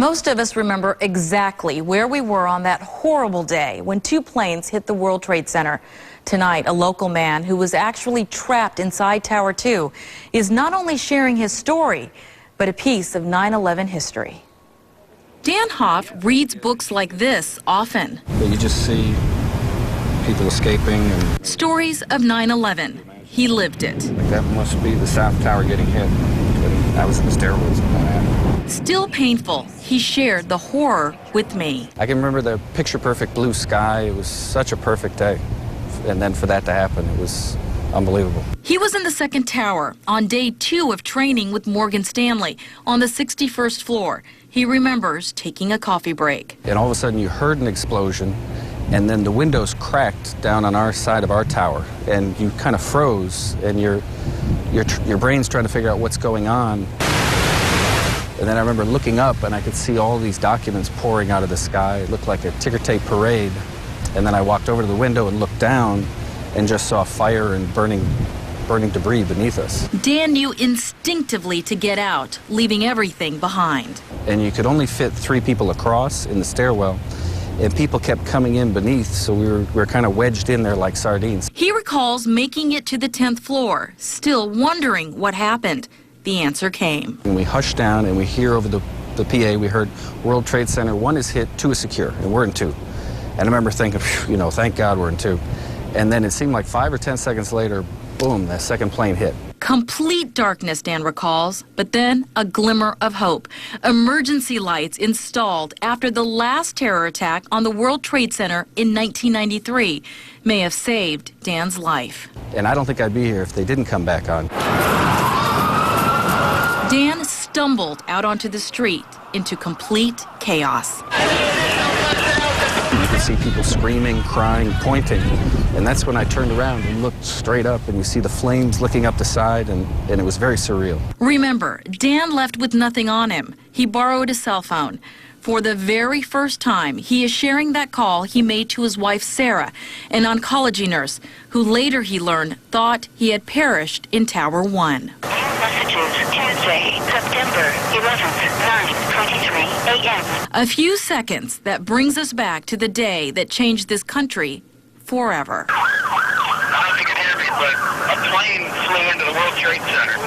Most of us remember exactly where we were on that horrible day when two planes hit the World Trade Center. Tonight, a local man who was actually trapped inside Tower 2 is not only sharing his story, but a piece of 9/11 history. Dan Hoff reads books like this often. You just see people escaping and stories of 9/11. He lived it. That must be the South Tower getting hit. I was in the stairwells when that happened. Still painful, he shared the horror with me. I can remember the picture-perfect blue sky. It was such a perfect day. And then for that to happen, it was unbelievable. He was in the second tower on day 2 of training with Morgan Stanley on the 61st floor. He remembers taking a coffee break. And all of a sudden you heard an explosion, and then the windows cracked down on our side of our tower, and you kind of froze, and your brain's trying to figure out what's going on. And then I remember looking up, and I could see all these documents pouring out of the sky. It looked like a ticker tape parade. And then I walked over to the window and looked down and just saw fire and burning debris beneath us. Dan knew instinctively to get out, leaving everything behind. And you could only fit 3 people across in the stairwell, and people kept coming in beneath, so we were kind of wedged in there like sardines. He recalls making it to the 10th floor, still wondering what happened. The answer came. And we hushed down, and we hear over the PA, we heard World Trade Center 1 is hit, 2 is secure, and we're in 2. And I remember thinking, you know, thank God we're in 2. And then it seemed like 5 or 10 seconds later, boom, the second plane hit. Complete darkness, Dan recalls, but then a glimmer of hope. Emergency lights installed after the last terror attack on the World Trade Center in 1993 may have saved Dan's life. And I don't think I'd be here if they didn't come back on. Dan stumbled out onto the street into complete chaos. You could see people screaming, crying, pointing, and that's when I turned around and looked straight up, and you see the flames licking up the side, and it was very surreal. Remember, Dan left with nothing on him. He borrowed a cell phone. For the very first time, he is sharing that call he made to his wife, Sarah, an oncology nurse, who later he learned thought he had perished in Tower 1. Messages, Tuesday, September 11th, 9:23 a.m. A few seconds that brings us back to the day that changed this country forever. I don't know if you can hear me, but a plane flew into the World Trade Center.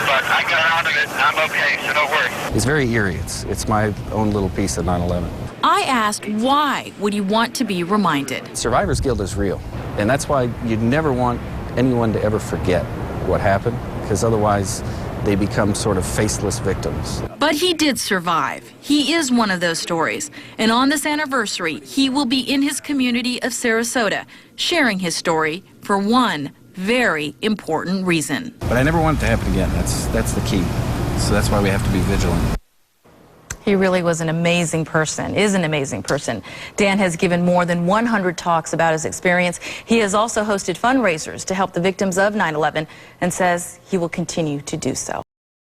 But I got out of it, and I'm okay, so don't worry. It's very eerie. It's my own little piece of 9/11. I asked, why would he want to be reminded? Survivor's guilt is real, and that's why you never want anyone to ever forget what happened, because otherwise they become sort of faceless victims. But he did survive. He is one of those stories. And on this anniversary, he will be in his community of Sarasota, sharing his story for one very important reason. But I never want it to happen again. That's the key. So that's why we have to be vigilant. He really was an amazing person, is an amazing person. Dan has given more than 100 talks about his experience. He has also hosted fundraisers to help the victims of 9/11 and says he will continue to do so.